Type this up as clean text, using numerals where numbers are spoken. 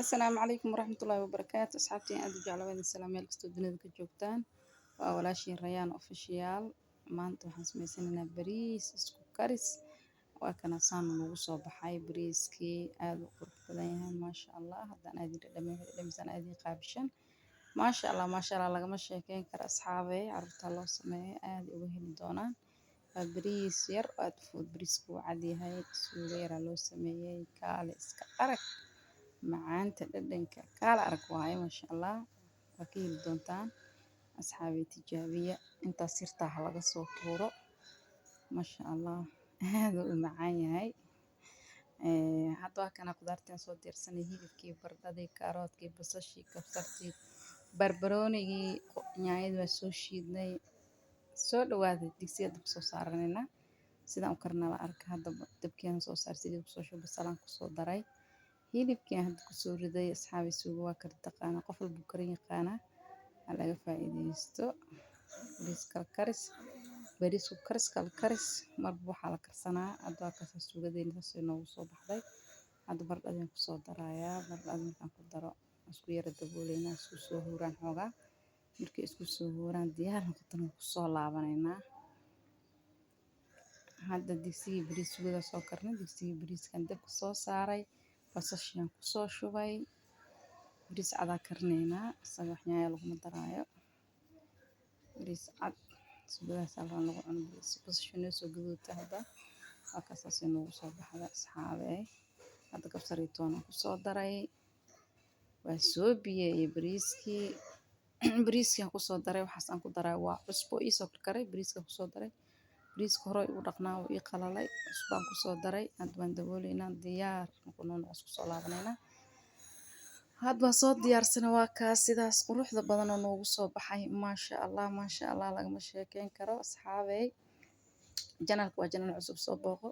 السلام عليكم ورحمة الله وبركاته أصحابتي أنا جعل وين السلام يا الأستاذ دنيا كجوجتان ولا شيء ريان أوفيشيال ما أنتم حسميسنا بريس اسكو كاريس وكان صان نوصو بحاي بريسكي آدو قرب بدنها ما شاء الله هذا أنا أدري لما أنا أدري قابشن ما شاء الله ما شاء الله لقى مشي كين كر أصحابي عرفت الله سماه آدي وهل دونا بريس ير أدفود بريسكو عادي هاي سويرة لو سميه كالس كأرك macaanta dhadhanka kaala arag waaye maasha allah waa ka heli doontaan asxaabi tijaabiya intaas sirtaa ha laga soo tuuro maasha allah aad u macaan yahay hadda waa kana qudaartan soo diirsanay hilibkii bardhadii kaaroodkii basashii kabsartii barbaroonigii yaanyada waa soo shiidnay soo dhawaada digsiga dab soo saaranayna sidaan u karnaa la arka hadda dabkeena soo saar sidii kusoo shubo salaan kusoo daray hilibkii aan hadda kusoo riday asxaabi suugo waa kala taqaana qof walba karin yaqaana ha laga faa'iidaysto bariis kala karis bariisku karis kala karis marba waxaa la karsanaa hadda waa kasa suugadeena saasay noogu soo baxday hadda bardhadeen kusoo darayaa bardhada markaan ku daro isku yara dabooleynaa isku soo huuraan xoogaa markii isku soo huuraan diyaar noqotana kusoo laabanaynaa hadda digsigii bariis sugada soo karnay digsigii bariiskan dabka soo saaray basashiyan kusoo shubay bariis cadaa karinaynaa isaga waxyaaya laguma daraayo bariis cad sugadaas halkan lagu cuno basashu noo soo gaduudta hadda waa kasaasay noogu soo baxda asxaabe hadda kabsar iyo toon aan kusoo daray waa soo biyeeyey bariiskii bariiskii aan kusoo daray waxaas aan ku daray waa cusbo iisoo karkaray bariiska kusoo daray bariiska hore u dhaqnaa wuu ii qalalay cusbaan kusoo daray hadda waan dabooleynaa diyaar noqonoon isku soo laabanayna hadda waa soo diyaarsana waa kaas sidaas quruxda badan oo noogu soo baxay maasha allah lagama sheekeyn karo asxaabey janalka waa janal cusub soo booqo